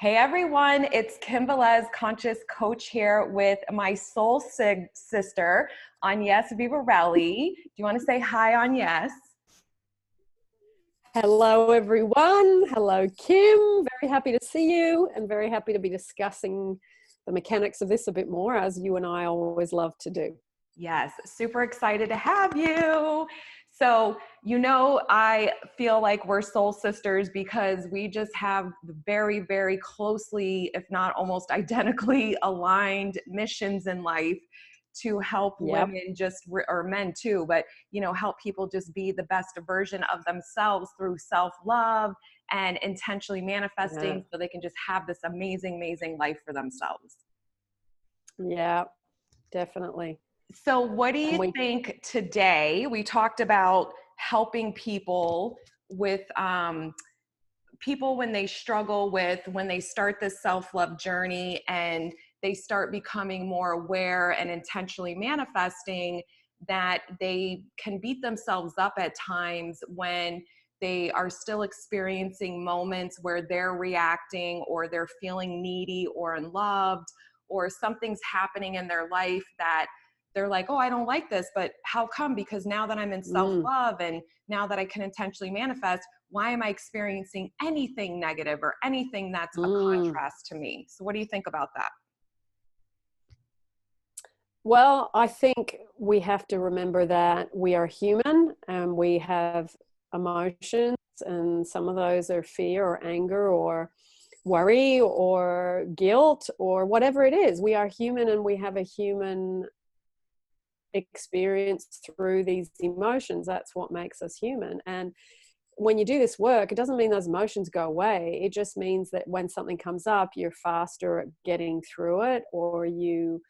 Hey everyone, it's Kim Velez, conscious coach here with my soul sister, Agnes Vivarelli. Do you want to say hi, Agnes? Hello everyone. Hello Kim. Very happy to see you and very happy to be discussing the mechanics of this a bit more, as you and I always love to do. Yes, super excited to have you. So, I feel like we're soul sisters because we just have very, very closely, if not almost identically aligned missions in life to help women or men too, but, help people just be the best version of themselves through self-love and intentionally manifesting so they can just have this amazing, amazing life for themselves. Yeah, definitely. So what do you think today? We talked about helping people with people when they struggle with, when they start this self-love journey and they start becoming more aware and intentionally manifesting, that they can beat themselves up at times when they are still experiencing moments where they're reacting or they're feeling needy or unloved, or something's happening in their life that they're like, oh, I don't like this, but how come? Because now that I'm in self-love and now that I can intentionally manifest, why am I experiencing anything negative or anything that's a contrast to me? So what do you think about that? Well, I think we have to remember that we are human and we have emotions, and some of those are fear or anger or worry or guilt or whatever it is. We are human and we have a human experience through these emotions. That's what makes us human. And when you do this work, it doesn't mean those emotions go away. It just means that when something comes up, you're faster at getting through it, or you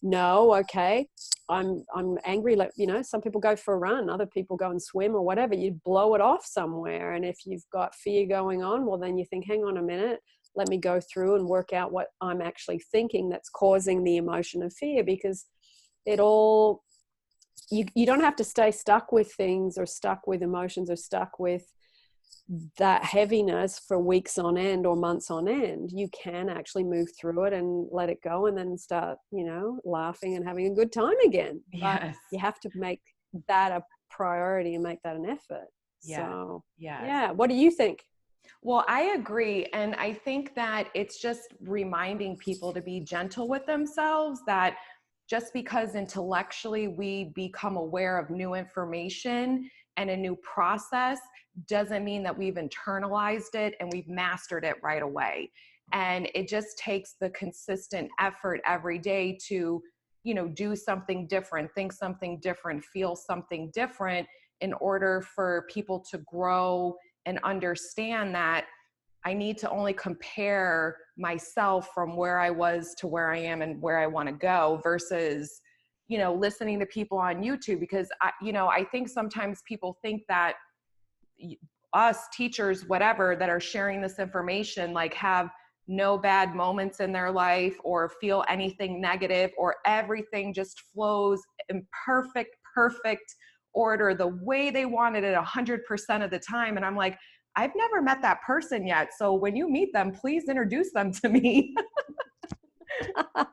know, okay, I'm angry. Like, some people go for a run, other people go and swim or whatever. You blow it off somewhere. And if you've got fear going on, well, then you think, hang on a minute, let me go through and work out what I'm actually thinking that's causing the emotion of fear, because you don't have to stay stuck with things or stuck with emotions or stuck with that heaviness for weeks on end or months on end. You can actually move through it and let it go and then start, laughing and having a good time again. But you have to make that a priority and make that an effort. So, what do you think? Well, I agree. And I think that it's just reminding people to be gentle with themselves, that just because intellectually we become aware of new information and a new process doesn't mean that we've internalized it and we've mastered it right away. And it just takes the consistent effort every day to, do something different, think something different, feel something different, in order for people to grow and understand that I need to only compare myself from where I was to where I am and where I want to go versus, listening to people on YouTube. Because I think sometimes people think that us teachers, whatever, that are sharing this information, like, have no bad moments in their life or feel anything negative, or everything just flows in perfect order the way they wanted it 100% of the time. And I'm like, I've never met that person yet. So when you meet them, please introduce them to me.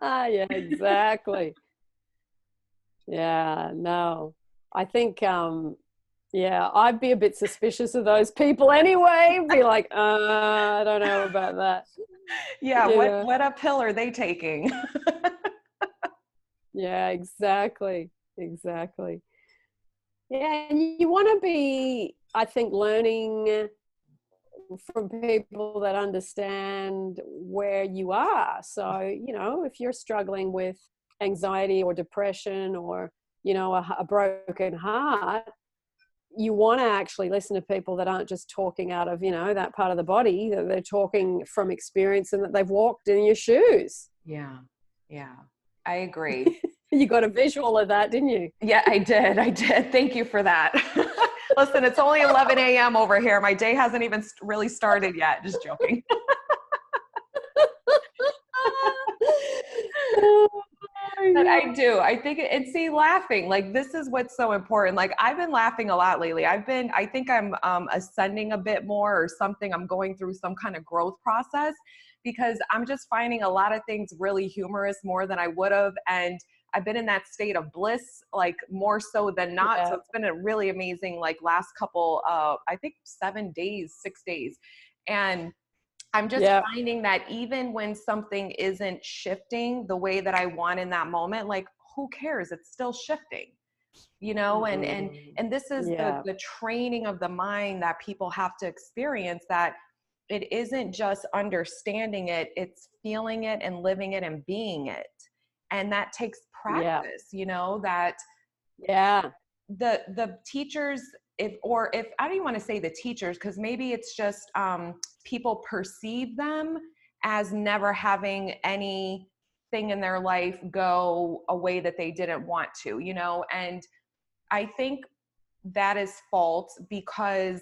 Yeah, exactly. Yeah, no, I think, I'd be a bit suspicious of those people anyway. Be like, I don't know about that. Yeah. What uphill are they taking? Yeah, exactly. Yeah. And you want to be, I think, learning from people that understand where you are. So, if you're struggling with anxiety or depression or, a broken heart, you want to actually listen to people that aren't just talking out of, that part of the body, that they're talking from experience and that they've walked in your shoes. Yeah. I agree. You got a visual of that, didn't you? Yeah, I did. Thank you for that. Listen, it's only 11 a.m. over here. My day hasn't even really started yet. Just joking. Oh my I do. I think, and see, laughing, like, this is what's so important. Like, I've been laughing a lot lately. I think I'm ascending a bit more or something. I'm going through some kind of growth process because I'm just finding a lot of things really humorous more than I would have. And I've been in that state of bliss, like more so than not. Yeah. So it's been a really amazing, like last couple, I think 7 days, 6 days. And I'm just Yeah. finding that even when something isn't shifting the way that I want in that moment, like, who cares? It's still shifting, you know? And this is Yeah. the training of the mind that people have to experience, that it isn't just understanding it, it's feeling it and living it and being it. And that takes Yeah. practice, you know, that Yeah. the teachers, if I don't even want to say the teachers, because maybe it's just people perceive them as never having anything in their life go a way that they didn't want to, you know. And I think that is false, because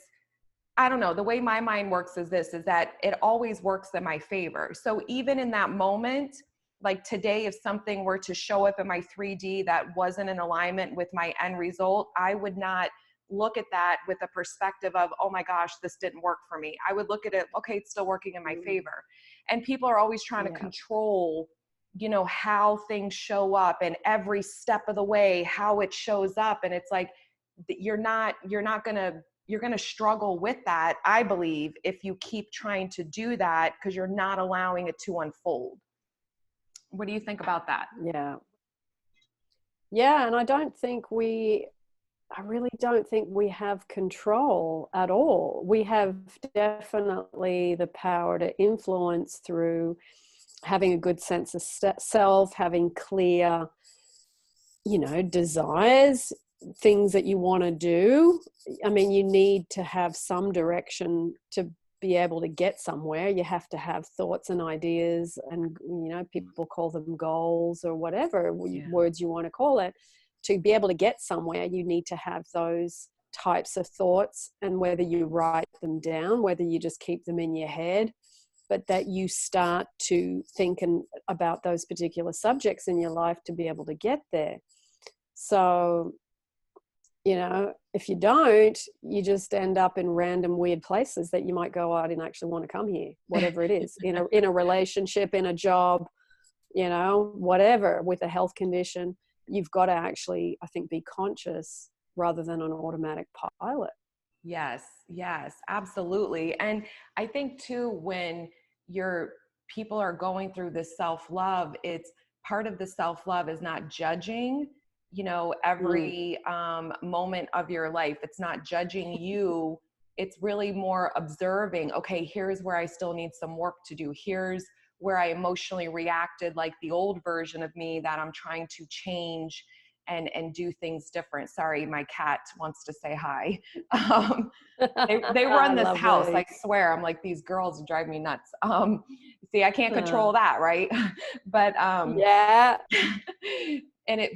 I don't know, the way my mind works is this, is that it always works in my favor. So even in that moment, like today, if something were to show up in my 3D that wasn't in alignment with my end result, I would not look at that with a perspective of, oh my gosh, this didn't work for me. I would look at it, okay, it's still working in my favor. And people are always trying to control, you know, how things show up and every step of the way, how it shows up. And it's like, you're going to struggle with that, I believe, if you keep trying to do that, because you're not allowing it to unfold. What do you think about that? Yeah. Yeah. And I really don't think we have control at all. We have definitely the power to influence through having a good sense of self, having clear, you know, desires, things that you want to do. I mean, you need to have some direction to be able to get somewhere. You have to have thoughts and ideas, and, you know, people call them goals or whatever words you want to call it. To be able to get somewhere, you need to have those types of thoughts, and whether you write them down, whether you just keep them in your head, but that you start to think about those particular subjects in your life to be able to get there. So, you know, if you don't, you just end up in random weird places that you might go, oh, I didn't actually want to come here, whatever it is, in a relationship, in a job, you know, whatever, with a health condition. You've got to actually, I think, be conscious rather than an automatic pilot. Yes, absolutely. And I think too, when people are going through this self-love, it's part of the self-love is not judging, you know, every moment of your life. It's not judging you. It's really more observing, okay, here's where I still need some work to do. Here's where I emotionally reacted like the old version of me that I'm trying to change and do things different. Sorry, my cat wants to say hi. They run this house. I swear. I'm like, these girls drive me nuts. See, I can't control that, right? But yeah.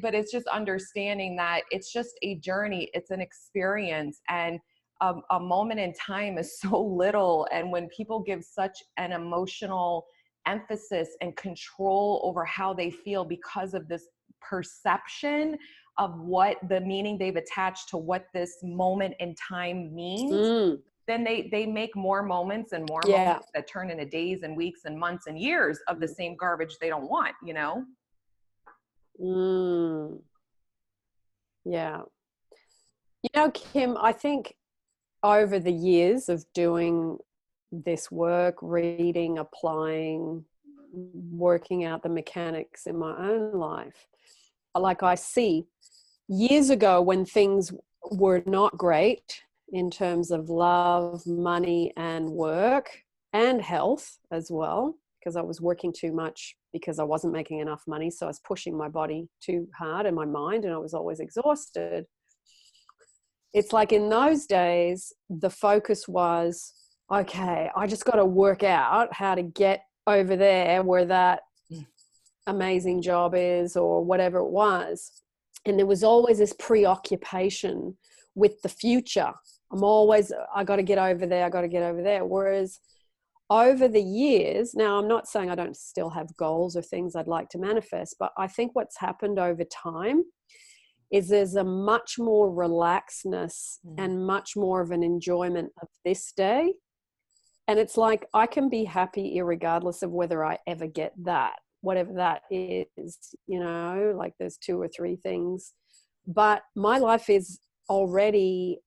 but it's just understanding that it's just a journey. It's an experience, and a moment in time is so little. And when people give such an emotional emphasis and control over how they feel because of this perception of what the meaning they've attached to what this moment in time means, then they make more moments and more moments that turn into days and weeks and months and years of the same garbage they don't want, you know? Yeah. You know, Kim, I think over the years of doing this work, reading, applying, working out the mechanics in my own life, like I see years ago when things were not great in terms of love, money, and work, and health as well, because I was working too much because I wasn't making enough money. So I was pushing my body too hard and my mind, and I was always exhausted. It's like in those days, the focus was, okay, I just got to work out how to get over there where that amazing job is, or whatever it was. And there was always this preoccupation with the future. I got to get over there. I got to get over there. Whereas over the years, now I'm not saying I don't still have goals or things I'd like to manifest, but I think what's happened over time is there's a much more relaxedness and much more of an enjoyment of this day. And it's like, I can be happy irregardless of whether I ever get that, whatever that is, you know, like there's 2 or 3 things. But my life is already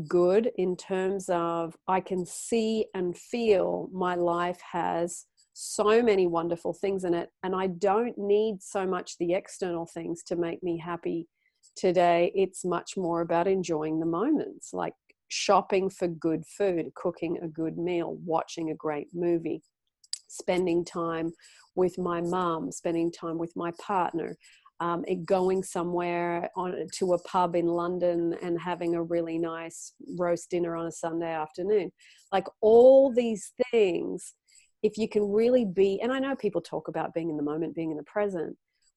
good in terms of I can see and feel my life has so many wonderful things in it. And I don't need so much the external things to make me happy today. It's much more about enjoying the moments, like shopping for good food, cooking a good meal, watching a great movie, spending time with my mum, spending time with my partner, going somewhere to a pub in London and having a really nice roast dinner on a Sunday afternoon. Like all these things, if you can really be, and I know people talk about being in the moment, being in the present,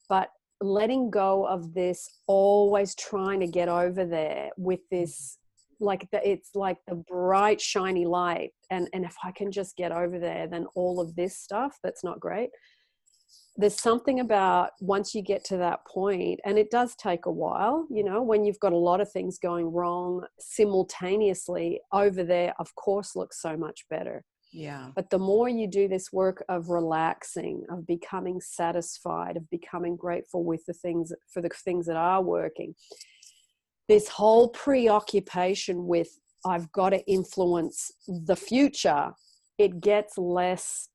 but letting go of this, always trying to get over there with this, like it's like the bright, shiny light. And if I can just get over there, then all of this stuff that's not great. There's something about once you get to that point, and it does take a while, you know, when you've got a lot of things going wrong simultaneously, over there, of course, looks so much better. Yeah. But the more you do this work of relaxing, of becoming satisfied, of becoming grateful with the things, for the things that are working, this whole preoccupation with, I've got to influence the future, it gets less.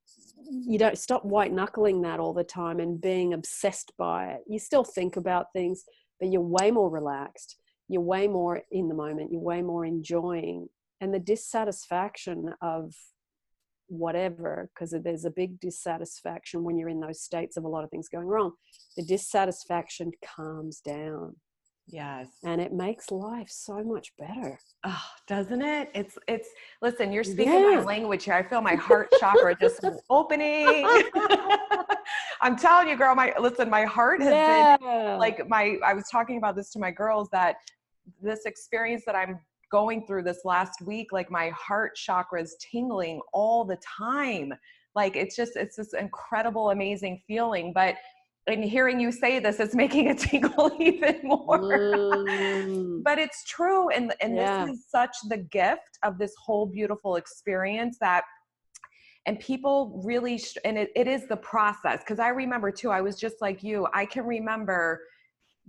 You don't stop white knuckling that all the time and being obsessed by it. You still think about things, but you're way more relaxed. You're way more in the moment. You're way more enjoying. And the dissatisfaction of whatever, because there's a big dissatisfaction when you're in those states of a lot of things going wrong, the dissatisfaction calms down. Yes. And it makes life so much better. Oh, doesn't it? It's listen, you're speaking my language here. I feel my heart chakra just opening. I'm telling you, girl, my heart has been like I was talking about this to my girls, that this experience that I'm going through this last week, like my heart chakra is tingling all the time. Like it's this incredible, amazing feeling. But and hearing you say this, it's making it tingle even more. But it's true. And this is such the gift of this whole beautiful experience that, and people really, and it is the process. Cause I remember too, I was just like you, I can remember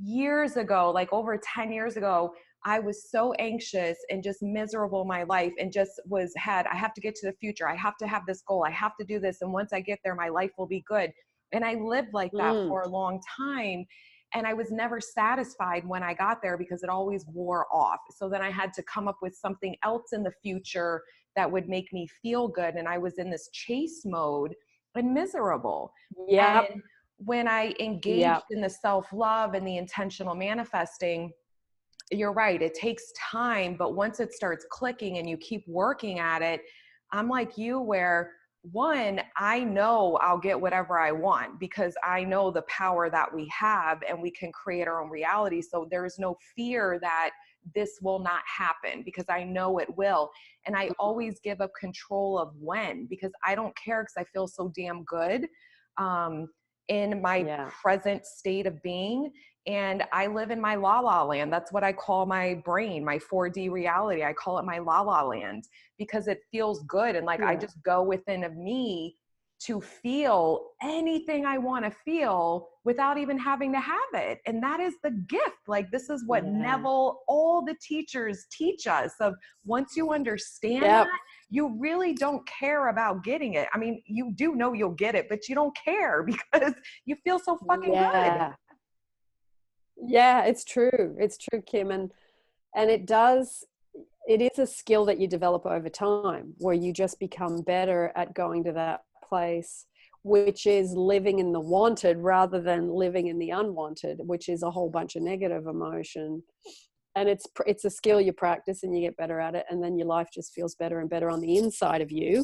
years ago, like over 10 years ago, I was so anxious and just miserable in my life, and just I have to get to the future. I have to have this goal. I have to do this. And once I get there, my life will be good. And I lived like that for a long time. And I was never satisfied when I got there because it always wore off. So then I had to come up with something else in the future that would make me feel good. And I was in this chase mode and miserable. Yep. And when I engaged in the self-love and the intentional manifesting, you're right, it takes time, but once it starts clicking and you keep working at it, I'm like you, where one, I know I'll get whatever I want because I know the power that we have and we can create our own reality. So there's no fear that this will not happen because I know it will. And I always give up control of when, because I don't care, because I feel so damn good in my present state of being. And I live in my la la land. That's what I call my brain, my 4D reality. I call it my la la land because it feels good. And like, I just go within of me to feel anything I want to feel without even having to have it. And that is the gift. Like, this is what Neville, all the teachers teach us of, once you understand that, you really don't care about getting it. I mean, you do know you'll get it, but you don't care because you feel so fucking good. Yeah, it's true. It's true, Kim. And it is a skill that you develop over time, where you just become better at going to that place, which is living in the wanted rather than living in the unwanted, which is a whole bunch of negative emotion. And it's a skill you practice and you get better at it. And then your life just feels better and better on the inside of you.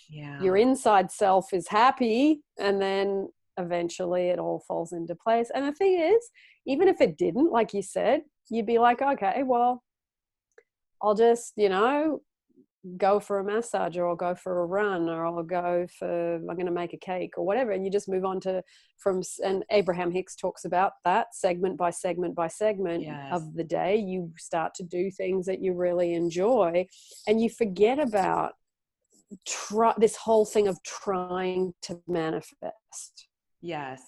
Yeah. Your inside self is happy, and then eventually it all falls into place. And the thing is, even if it didn't, like you said, you'd be like, okay, well, I'll just, go for a massage, or I'll go for a run, or I'm going to make a cake or whatever. And you just move on and Abraham Hicks talks about that segment by segment by segment Yes. of the day. You start to do things that you really enjoy, and you forget about this whole thing of trying to manifest. Yes.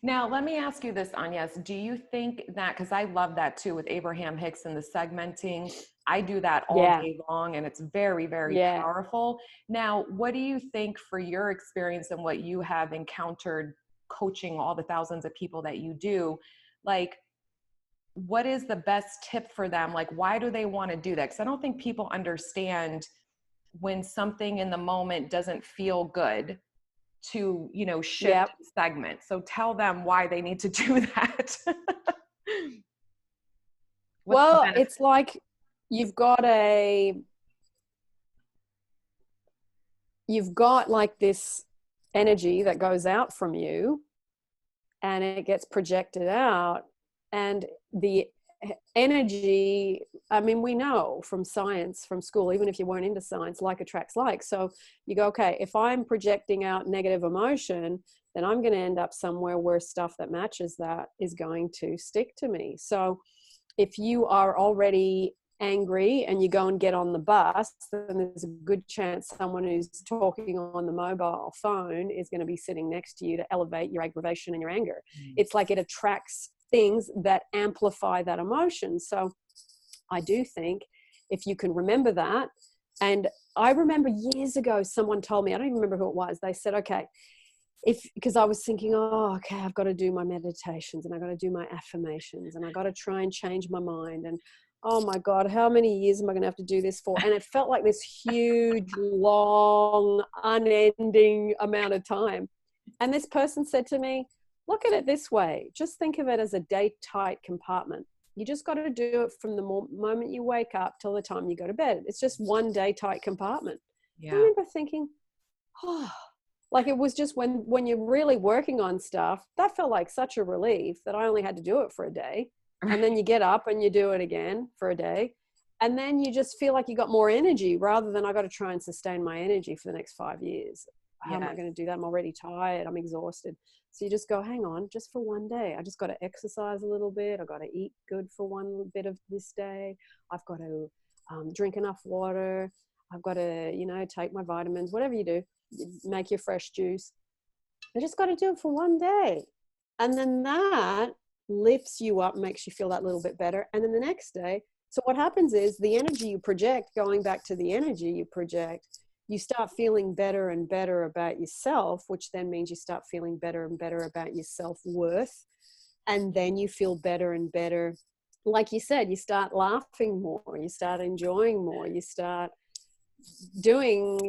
Now, let me ask you this, Agnes. Do you think that, because I love that too with Abraham Hicks and the segmenting, I do that all day long, and it's very, very powerful. Now, what do you think, for your experience and what you have encountered coaching all the thousands of people that you do, like, what is the best tip for them? Like, why do they want to do that? Because I don't think people understand when something in the moment doesn't feel good to, shift segment. So tell them why they need to do that. Well, it's like you've got like this energy that goes out from you, and it gets projected out, and the energy, I mean, we know from science, from school, even if you weren't into science, like attracts like. So you go, okay, if I'm projecting out negative emotion, then I'm going to end up somewhere where stuff that matches that is going to stick to me. So if you are already angry and you go and get on the bus, then there's a good chance someone who's talking on the mobile phone is going to be sitting next to you to elevate your aggravation and your anger. It's like it attracts things that amplify that emotion. So I do think if you can remember that, and I remember years ago someone told me, I don't even remember who it was, they said, okay, because I was thinking, oh, okay, I've got to do my meditations, and I've got to do my affirmations, and I've got to try and change my mind, and oh my God, how many years am I going to have to do this for? And it felt like this huge, long, unending amount of time. And this person said to me, look at it this way. Just think of it as a day-tight compartment. You just got to do it from the moment you wake up till the time you go to bed. It's just one day-tight compartment. Yeah. I remember thinking, oh, like it was just when you're really working on stuff, that felt like such a relief that I only had to do it for a day. And then you get up and you do it again for a day. And then you just feel like you got more energy, rather than I got to try and sustain my energy for the next 5 years. How am I going to do that? I'm already tired. I'm exhausted. So you just go, hang on, just for one day. I just got to exercise a little bit. I've got to eat good for one bit of this day. I've got to drink enough water. I've got to, take my vitamins, whatever you do, make your fresh juice. I just got to do it for one day. And then that lifts you up, makes you feel that little bit better. And then the next day, so what happens is the energy you project, going back to the energy you project, you start feeling better and better about yourself, which then means you start feeling better and better about your self-worth. And then you feel better and better. Like you said, you start laughing more, you start enjoying more, you start doing,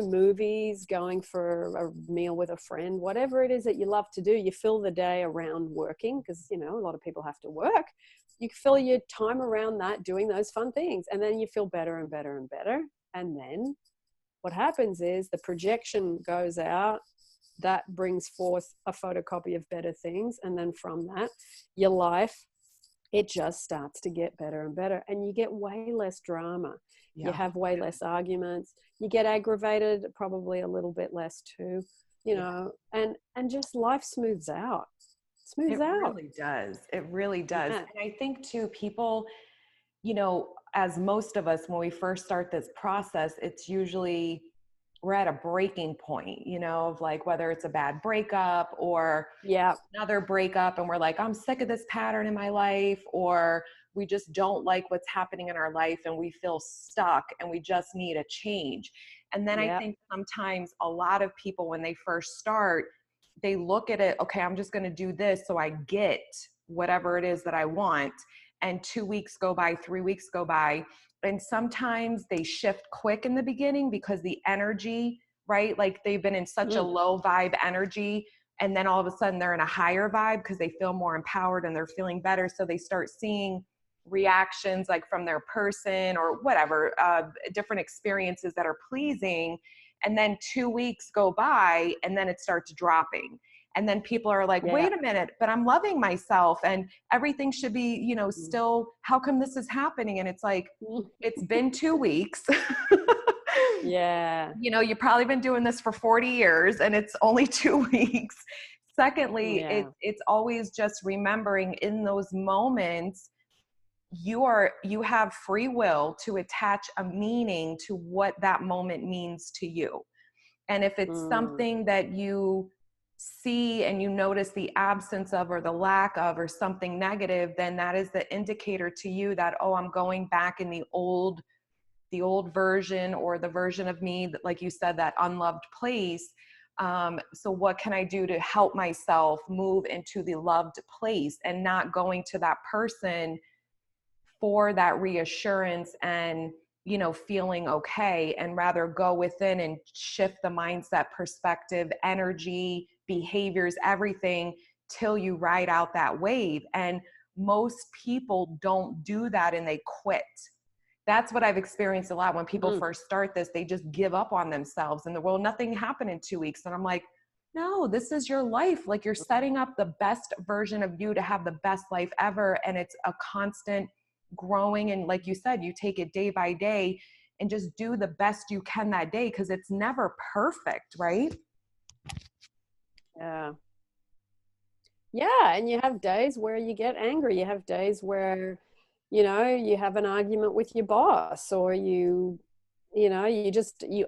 movies, going for a meal with a friend, whatever it is that you love to do. You fill the day around working, because, a lot of people have to work. You fill your time around that, doing those fun things. And then you feel better and better and better. And then what happens is the projection goes out, that brings forth a photocopy of better things. And then from that, your life, it just starts to get better and better. And you get way less drama. Yeah. You have way less arguments. You get aggravated probably a little bit less too, and just life smooths out. It really does. It really does. Yeah. And I think too, people, as most of us, when we first start this process, it's usually we're at a breaking point, of like whether it's a bad breakup or another breakup, and we're like, I'm sick of this pattern in my life, or we just don't like what's happening in our life and we feel stuck and we just need a change. And then I think sometimes a lot of people, when they first start, they look at it, okay, I'm just going to do this so I get whatever it is that I want. And 2 weeks go by, 3 weeks go by. And sometimes they shift quick in the beginning because the energy, right? Like they've been in such a low vibe energy, and then all of a sudden they're in a higher vibe because they feel more empowered and they're feeling better. So they start seeing reactions like from their person or whatever, different experiences that are pleasing. And then 2 weeks go by and then it starts dropping. And then people are like, wait a minute, but I'm loving myself and everything should be, still, how come this is happening? And it's like, it's been 2 weeks. Yeah. You know, you've probably been doing this for 40 years and it's only 2 weeks. Secondly, Yeah. it's always just remembering in those moments, you have free will to attach a meaning to what that moment means to you. And if it's Mm. something that you see and you notice the absence of or the lack of or something negative, then that is the indicator to you that, oh, I'm going back in the old version, or the version of me that, like you said, that unloved place. So what can I do to help myself move into the loved place, and not going to that person for that reassurance and, you know, feeling okay, and rather go within and shift the mindset, perspective, energy, behaviors, everything, till you ride out that wave. And most people don't do that, and they quit. That's what I've experienced a lot when people first start this. They just give up on themselves and the world, nothing happened in 2 weeks. And I'm like, no, this is your life. Like, you're setting up the best version of you to have the best life ever. And it's a constant growing. And like you said, you take it day by day and just do the best you can that day, because it's never perfect, right? Yeah. Yeah. And you have days where you get angry. You have days where, you know, you have an argument with your boss, or you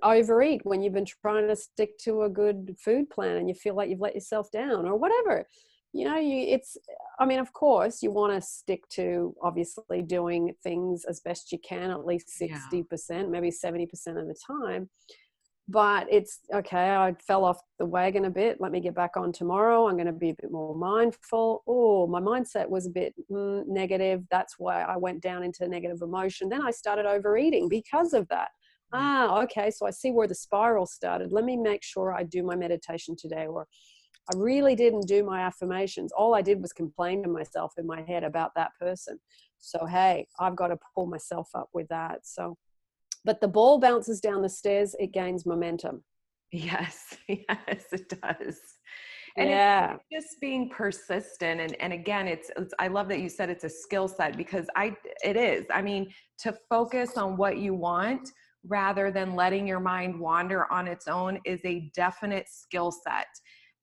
overeat when you've been trying to stick to a good food plan and you feel like you've let yourself down, or whatever. You know, I mean, of course, you want to stick to obviously doing things as best you can, at least 60%, maybe 70% of the time. But it's okay, I fell off the wagon a bit. Let me get back on tomorrow. I'm going to be a bit more mindful. Oh, my mindset was a bit negative. That's why I went down into negative emotion. Then I started overeating because of that. Okay, so I see where the spiral started. Let me make sure I do my meditation today. Or I really didn't do my affirmations. All I did was complain to myself in my head about that person. So, hey, I've got to pull myself up with that. So, but the ball bounces down the stairs, it gains momentum. Yes, yes, it does. And Yeah. it's just being persistent. And again, it's, I love that you said it's a skill set, because it is. I mean, to focus on what you want rather than letting your mind wander on its own is a definite skill set.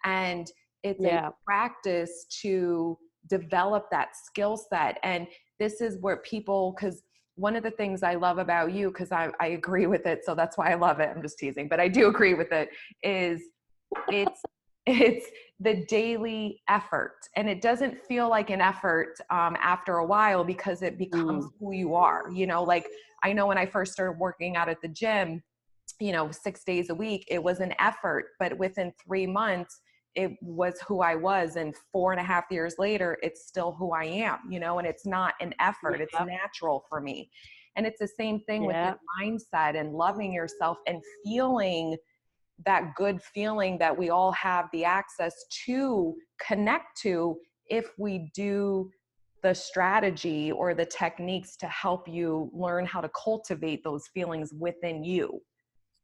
And it's a practice to develop that skill set. And this is where people, because one of the things I love about you, because I agree with it, so that's why I love it, I'm just teasing, but I do agree with it, is it's the daily effort. And it doesn't feel like an effort after a while, because it becomes who you are. You know, like, I know when I first started working out at the gym, you know, 6 days a week, it was an effort, but within 3 months, it was who I was. And 4.5 years later, it's still who I am, you know, and it's not an effort, it's natural for me. And it's the same thing with your mindset and loving yourself and feeling that good feeling that we all have the access to connect to, if we do the strategy or the techniques to help you learn how to cultivate those feelings within you.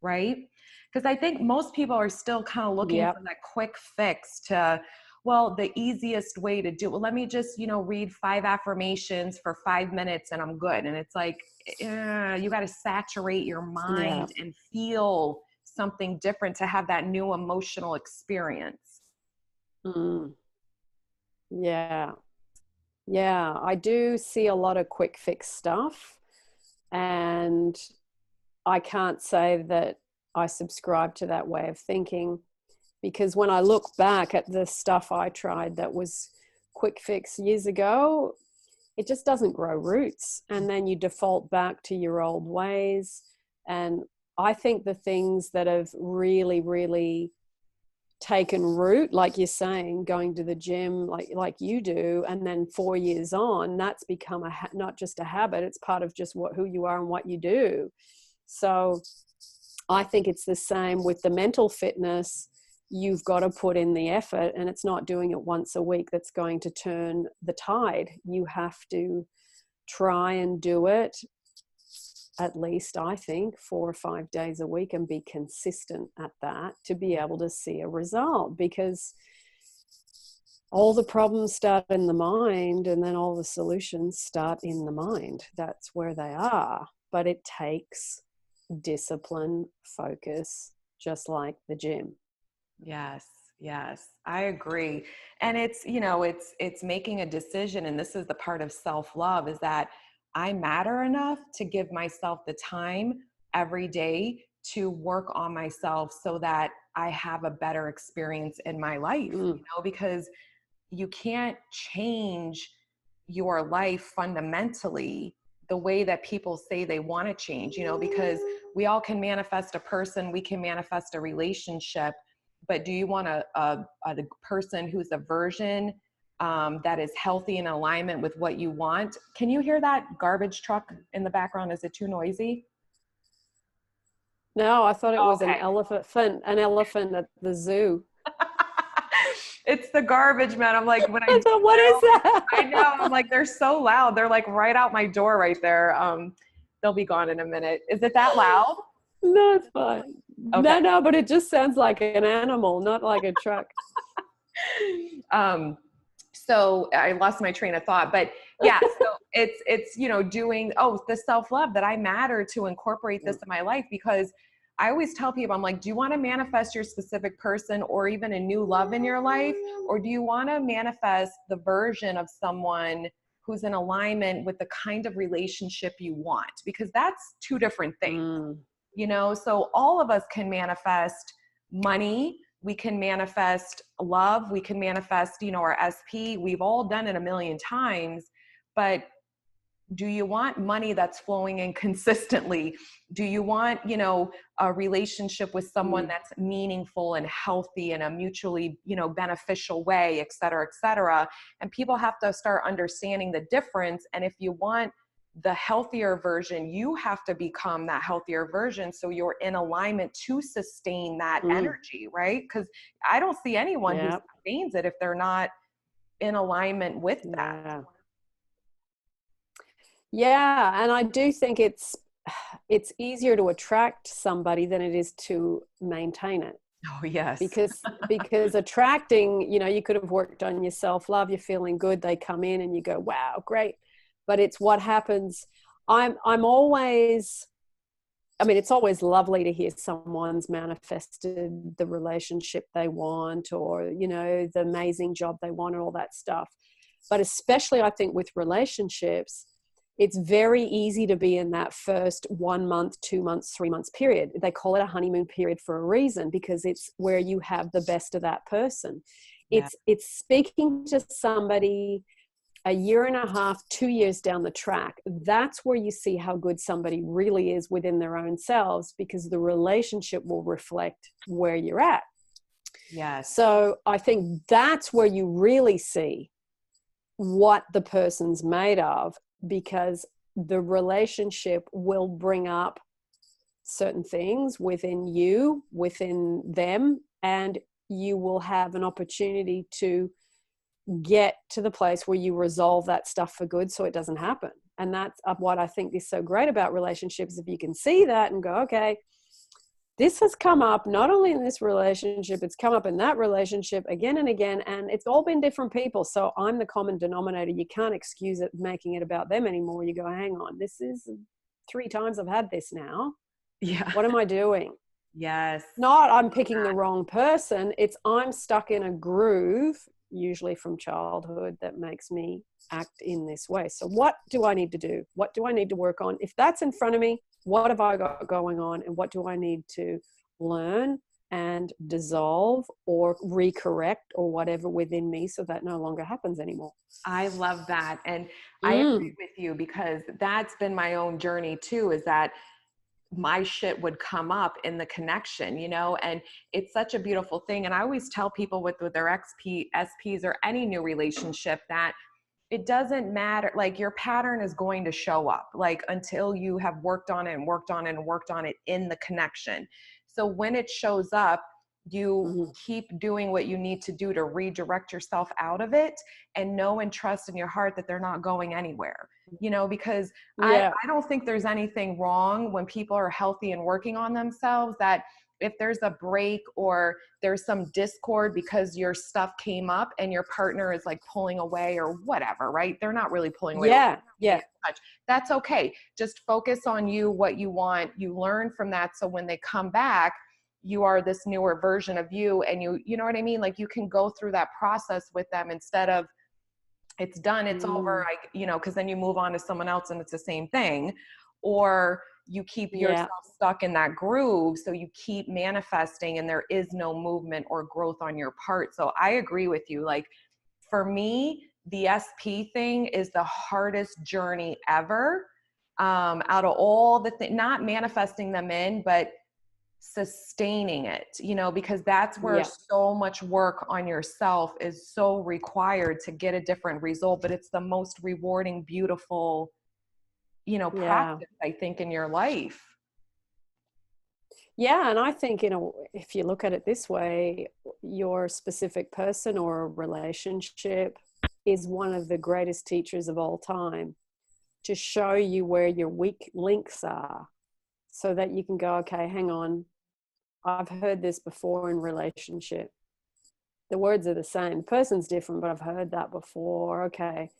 Right? Because I think most people are still kind of looking for that quick fix to, well, the easiest way to do it. Well, let me just, you know, read 5 affirmations for 5 minutes and I'm good. And it's like, you got to saturate your mind and feel something different to have that new emotional experience. Yeah. I do see a lot of quick fix stuff, and I can't say that I subscribe to that way of thinking, because when I look back at the stuff I tried that was quick fix years ago, it just doesn't grow roots. And then you default back to your old ways. And I think the things that have really, really taken root, like you're saying, going to the gym like you do, and then 4 years on, that's become not just a habit, it's part of just who you are and what you do. So I think it's the same with the mental fitness. You've got to put in the effort, and it's not doing it once a week that's going to turn the tide. You have to try and do it at least, I think, 4 or 5 days a week, and be consistent at that to be able to see a result, because all the problems start in the mind, and then all the solutions start in the mind. That's where they are. But it takes discipline, focus, just like the gym. Yes. Yes, I agree. And it's, you know, it's making a decision. And this is the part of self-love, is that I matter enough to give myself the time every day to work on myself so that I have a better experience in my life, you know, because you can't change your life fundamentally the way that people say they want to change, you know, because we all can manifest a person, we can manifest a relationship, but do you want a person who's a version that is healthy in alignment with what you want? Can you hear that garbage truck in the background? Is it too noisy? No, I thought it was an Okay. elephant at the zoo. It's the garbage man. I'm like, when I thought, what is that? I know. I'm like, they're so loud. They're like right out my door right there. They'll be gone in a minute. Is it that loud? No, it's fine. Okay. No, but it just sounds like an animal, not like a truck. So I lost my train of thought, but yeah, so it's, you know, doing, the self-love, that I matter to incorporate this in my life, because I always tell people, I'm like, do you want to manifest your specific person or even a new love in your life? Or do you want to manifest the version of someone who's in alignment with the kind of relationship you want? Because that's two different things, you know? So all of us can manifest money. We can manifest love. We can manifest, you know, our SP. We've all done it a million times, but do you want money that's flowing in consistently? Do you want, you know, a relationship with someone that's meaningful and healthy in a mutually, you know, beneficial way, et cetera, et cetera? And people have to start understanding the difference. And if you want the healthier version, you have to become that healthier version so you're in alignment to sustain that energy, right? Because I don't see anyone who sustains it if they're not in alignment with that. Yeah, and I do think it's easier to attract somebody than it is to maintain it. Oh, yes. Because attracting, you know, you could have worked on your self-love, you're feeling good, they come in and you go, wow, great. But it's what happens. I'm always, I mean, it's always lovely to hear someone's manifested the relationship they want, or, you know, the amazing job they want and all that stuff. But especially I think with relationships, it's very easy to be in that first 1 month, 2 months, 3 months period. They call it a honeymoon period for a reason, because it's where you have the best of that person. Yeah. It's speaking to somebody a year and a half, 2 years down the track. That's where you see how good somebody really is within their own selves, because the relationship will reflect where you're at. Yes. So I think that's where you really see what the person's made of, because the relationship will bring up certain things within you, within them, and you will have an opportunity to get to the place where you resolve that stuff for good so it doesn't happen. And that's what I think is so great about relationships. If you can see that and go, okay, this has come up not only in this relationship, it's come up in that relationship again and again, and it's all been different people. So I'm the common denominator. You can't excuse it making it about them anymore. You go, hang on, this is 3 times I've had this now. Yeah. What am I doing? Yes. Not I'm picking the wrong person. It's I'm stuck in a groove, usually from childhood, that makes me act in this way. So what do I need to do? What do I need to work on? If that's in front of me, what have I got going on, and what do I need to learn and dissolve or recorrect or whatever within me so that no longer happens anymore? I love that. And I agree with you, because that's been my own journey too, is that my shit would come up in the connection, you know, and it's such a beautiful thing. And I always tell people with their SPs or any new relationship that it doesn't matter. Like, your pattern is going to show up, like, until you have worked on it and worked on it and worked on it in the connection. So when it shows up, you keep doing what you need to do to redirect yourself out of it, and know and trust in your heart that they're not going anywhere, you know, because I don't think there's anything wrong when people are healthy and working on themselves, that if there's a break or there's some discord because your stuff came up and your partner is like pulling away or whatever, right? They're not really pulling away. Yeah. That's okay. Just focus on you, what you want. You learn from that. So when they come back, you are this newer version of you, and you know what I mean? Like, you can go through that process with them instead of it's done, it's over, because then you move on to someone else and it's the same thing. Or you keep yourself stuck in that groove. So you keep manifesting and there is no movement or growth on your part. So I agree with you. Like, for me, the SP thing is the hardest journey ever. Out of all the things, not manifesting them in, but sustaining it, because that's where so much work on yourself is so required to get a different result. But it's the most rewarding, beautiful, practice, I think, in your life. Yeah. And I think, if you look at it this way, your specific person or relationship is one of the greatest teachers of all time, to show you where your weak links are, so that you can go, okay, hang on, I've heard this before in relationship. The words are the same. The person's different, but I've heard that before. Okay,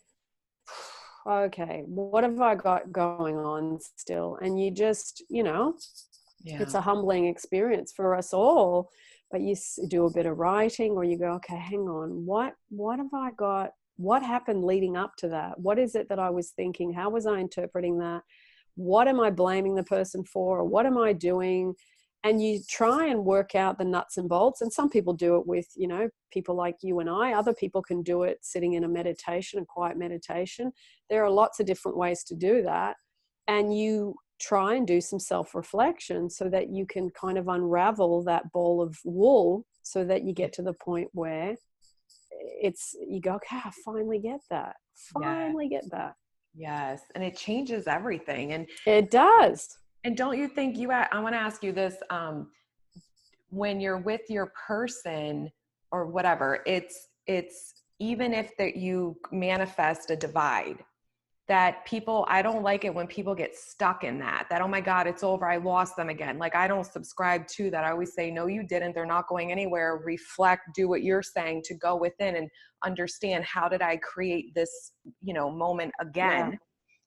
what have I got going on still? And you just, it's a humbling experience for us all. But you do a bit of writing, or you go, okay, hang on, what have I got? What happened leading up to that? What is it that I was thinking? How was I interpreting that? What am I blaming the person for? Or what am I doing? And you try and work out the nuts and bolts. And some people do it with, people like you and I. Other people can do it sitting in a meditation, a quiet meditation. There are lots of different ways to do that. And you try and do some self-reflection so that you can kind of unravel that ball of wool, so that you get to the point where you go, okay, I finally get that. Get that. Yes. And it changes everything. And it does. And don't you think I want to ask you this, when you're with your person or whatever, it's even if that you manifest a divide, that people, I don't like it when people get stuck in that, oh my God, it's over, I lost them again. Like, I don't subscribe to that. I always say, no, you didn't. They're not going anywhere. Reflect, do what you're saying, to go within and understand, how did I create this, moment again?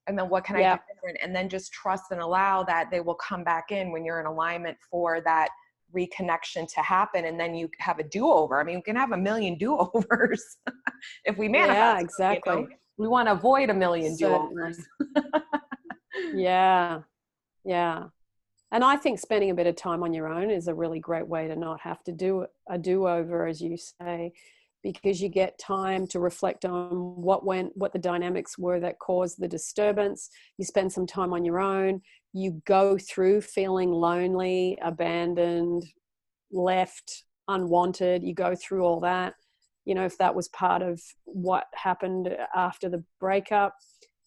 And then what can I do different? And then just trust and allow that they will come back in when you're in alignment for that reconnection to happen. And then you have a do-over. I mean, we can have a million do-overs if we manifest. Yeah, exactly. We want to avoid a million do-overs. Yeah. And I think spending a bit of time on your own is a really great way to not have to do a do-over, as you say, because you get time to reflect on what the dynamics were that caused the disturbance. You spend some time on your own. You go through feeling lonely, abandoned, left, unwanted. You go through all that, if that was part of what happened after the breakup.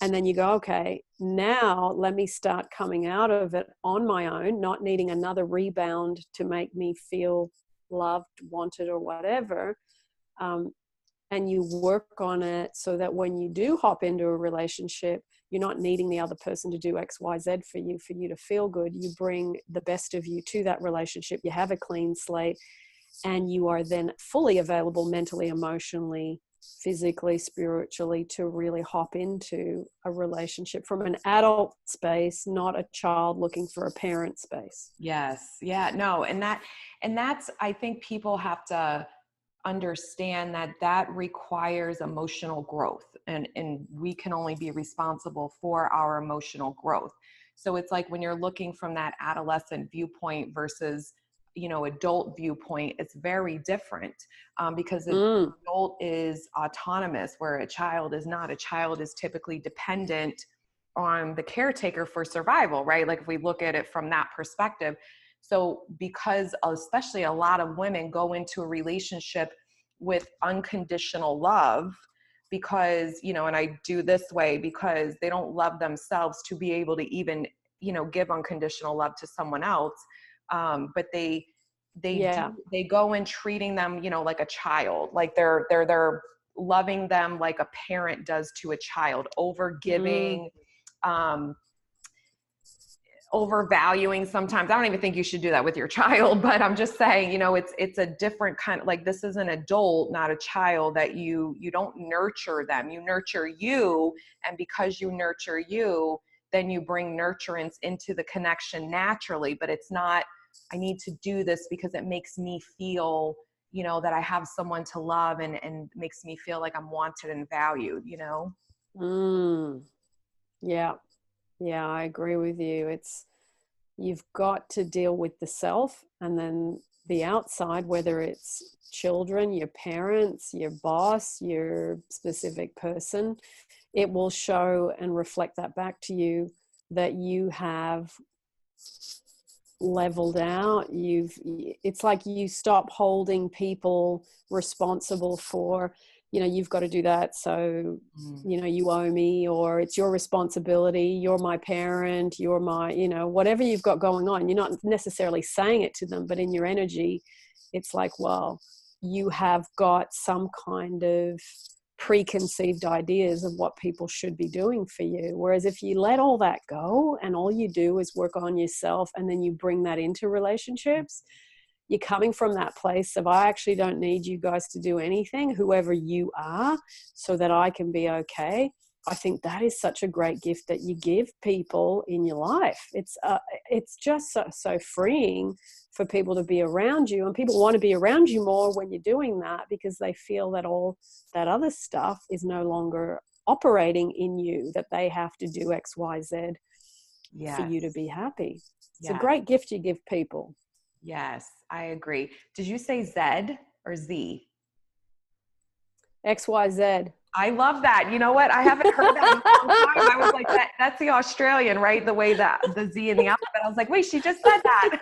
And then you go, okay, now let me start coming out of it on my own, not needing another rebound to make me feel loved, wanted, or whatever. And you work on it so that when you do hop into a relationship, you're not needing the other person to do X, Y, Z for you to feel good. You bring the best of you to that relationship. You have a clean slate, and you are then fully available mentally, emotionally, physically, spiritually, to really hop into a relationship from an adult space, not a child looking for a parent space. Yes. Yeah, no. And that's, I think people have to understand that requires emotional growth, and we can only be responsible for our emotional growth. So it's like when you're looking from that adolescent viewpoint versus adult viewpoint, it's very different, because an adult is autonomous, where a child is not. A child is typically dependent on the caretaker for survival, right? Like, if we look at it from that perspective. So because especially a lot of women go into a relationship with unconditional love, because, and I do this way, because they don't love themselves to be able to even, give unconditional love to someone else. But they go in treating them, like a child, like they're loving them like a parent does to a child, over giving, overvaluing sometimes. I don't even think you should do that with your child, but I'm just saying, you know, it's a different kind of, like, this is an adult, not a child, that you don't nurture them, you nurture you. And because you nurture you, then you bring nurturance into the connection naturally. But it's not, I need to do this because it makes me feel, you know, that I have someone to love, and makes me feel like I'm wanted and valued, you know? Yeah. Yeah, I agree with you. You've got to deal with the self, and then the outside, whether it's children, your parents, your boss, your specific person, it will show and reflect that back to you, that you have leveled out. It's like you stop holding people responsible for, you know, you've got to do that, so you know, you owe me, or it's your responsibility, you're my parent, you're my, you know, whatever you've got going on. You're not necessarily saying it to them, but in your energy it's like, well, you have got some kind of preconceived ideas of what people should be doing for you. Whereas if you let all that go and all you do is work on yourself, and then you bring that into relationships, you're coming from that place of, I actually don't need you guys to do anything, whoever you are, so that I can be okay. I think that is such a great gift that you give people in your life. It's just so freeing for people to be around you, and people want to be around you more when you're doing that, because they feel that all that other stuff is no longer operating in you, that they have to do X, Y, Z for you to be happy. It's a great gift you give people. Yes, I agree. Did you say Z or Z? XYZ. I love that. You know what? I haven't heard that in a long time. I was like, that's the Australian, right? The way that the Z in the alphabet. I was like, wait, she just said that.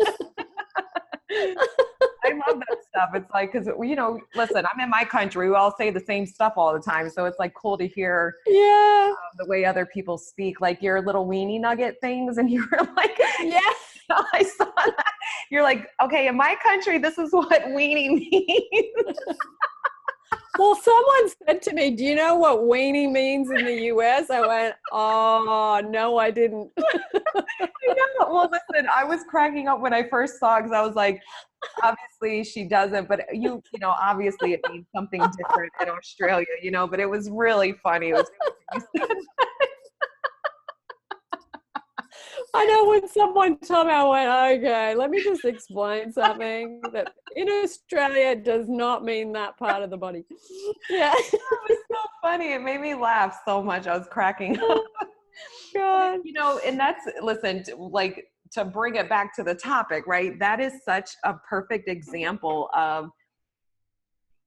I love that stuff. It's like, because, you know, listen, I'm in my country. We all say the same stuff all the time. So it's like cool to hear the way other people speak, like your little weenie nugget things. And you were like, I saw that. You're like, okay, in my country, this is what weenie means. Well, someone said to me, do you know what weenie means in the US? I went, oh, no, I didn't. I know. Well, listen, I was cracking up when I first saw it, because I was like, obviously she doesn't, but you know, obviously it means something different in Australia, you know, but it was really funny. It was really funny. I know, when someone told me, I went, okay, let me just explain something, that in Australia it does not mean that part of the body. Yeah. It was so funny. It made me laugh so much. I was cracking up. God. You know, and that's, listen, like, to bring it back to the topic, right? That is such a perfect example of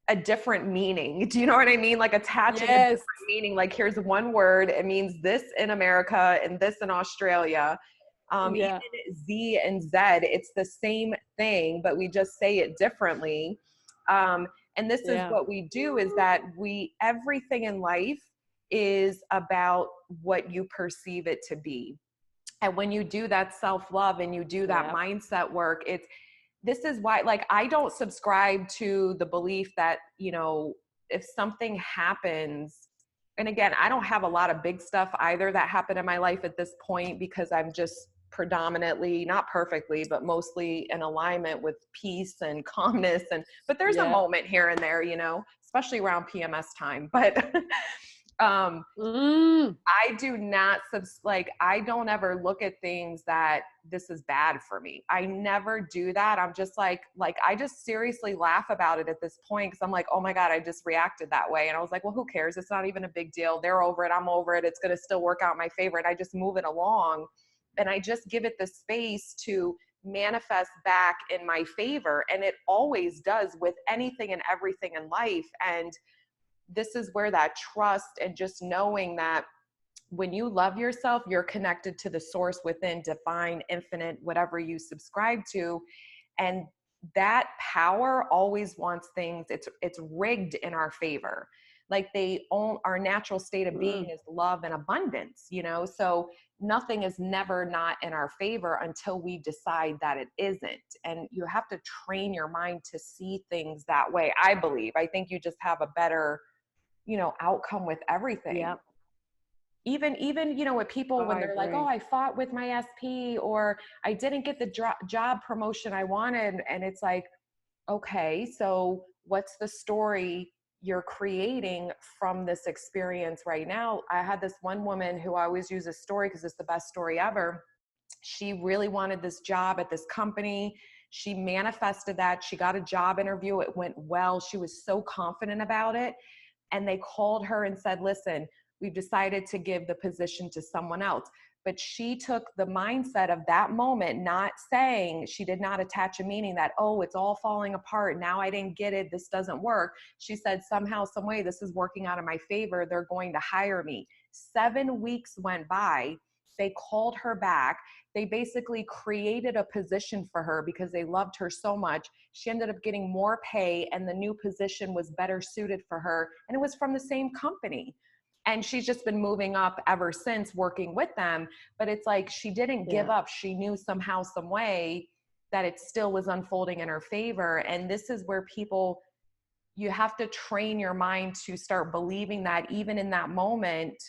a different meaning. Do you know what I mean? Like attaching a different meaning. Like, here's one word, it means this in America and this in Australia. Even Z and Z, it's the same thing, but we just say it differently. And this is what we do, is that everything in life is about what you perceive it to be. And when you do that self-love and you do that mindset work, this is why, like, I don't subscribe to the belief that, you know, if something happens, and again, I don't have a lot of big stuff either that happened in my life at this point, because I'm just predominantly, not perfectly, but mostly in alignment with peace and calmness. But there's a moment here and there, you know, especially around PMS time. But I do not I don't ever look at things that this is bad for me. I never do that. I'm just like I just seriously laugh about it at this point, because I'm like, oh my God, I just reacted that way. And I was like, well, who cares? It's not even a big deal. They're over it. I'm over it. It's going to still work out in my favor. And I just move it along, and I just give it the space to manifest back in my favor. And it always does with anything and everything in life. And this is where that trust and just knowing that when you love yourself, you're connected to the source within, divine, infinite, whatever you subscribe to. And that power always wants things. It's rigged in our favor. Like our natural state of being is love and abundance, you know? So nothing is never not in our favor until we decide that it isn't. And you have to train your mind to see things that way. I believe. I think you just have a better, you know, outcome with everything. Yeah. even, you know, with people when I they're like, oh, agree. I fought with my SP, or I didn't get the job promotion I wanted. And it's like, okay, so what's the story you're creating from this experience right now? I had this one woman who I always use this story because it's the best story ever. She really wanted this job at this company. She manifested that. She got a job interview. It went well. She was so confident about it. And they called her and said, listen, we've decided to give the position to someone else. But she took the mindset of that moment, not saying, she did not attach a meaning that, oh, it's all falling apart. Now I didn't get it. This doesn't work. She said, somehow, some way, this is working out in my favor. They're going to hire me. 7 weeks went by. They called her back. They basically created a position for her because they loved her so much. She ended up getting more pay, and the new position was better suited for her. And it was from the same company. And she's just been moving up ever since, working with them. But it's like, she didn't give Yeah. up. She knew somehow, some way that it still was unfolding in her favor. And this is where people, you have to train your mind to start believing that even in that moment,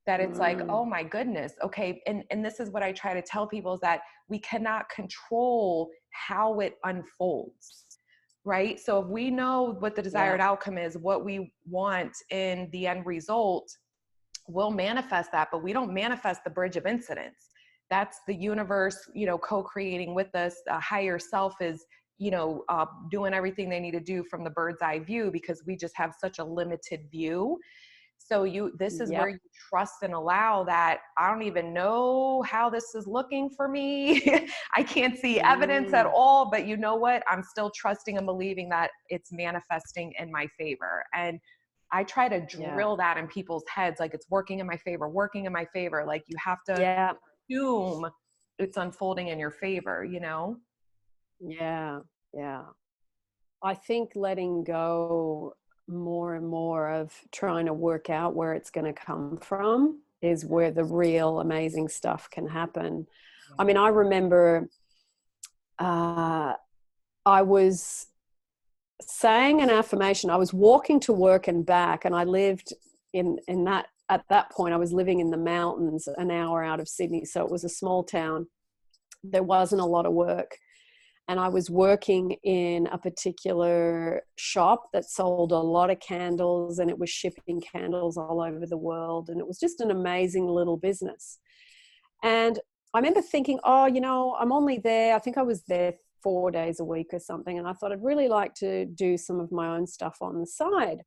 that it's like, Mm. oh my goodness, okay. And this is what I try to tell people, is that we cannot control how it unfolds, right? So if we know what the desired Yeah. outcome is, what we want in the end result, we'll manifest that. But we don't manifest the bridge of incidents. That's the universe, you know, co-creating with us. A higher self is, you know, doing everything they need to do from the bird's eye view, because we just have such a limited view. So this is where Yep. you trust and allow that. I don't even know how this is looking for me. I can't see evidence at Mm. all, but you know what? I'm still trusting and believing that it's manifesting in my favor. And I try to Yeah. drill that in people's heads, like it's working in my favor, working in my favor. Like you have to Yeah. assume it's unfolding in your favor, you know? Yeah. Yeah. I think letting go more and more of trying to work out where it's going to come from is where the real amazing stuff can happen. I Yeah. mean, I remember uh, I was saying an affirmation. I was walking to work and back, and I lived in that, at that point, I was living in the mountains an hour out of Sydney. So it was a small town. There wasn't a lot of work. And I was working in a particular shop that sold a lot of candles, and it was shipping candles all over the world. And it was just an amazing little business. And I remember thinking, oh, you know, I'm only there, I think I was there 4 days a week or something. And I thought I'd really like to do some of my own stuff on the side.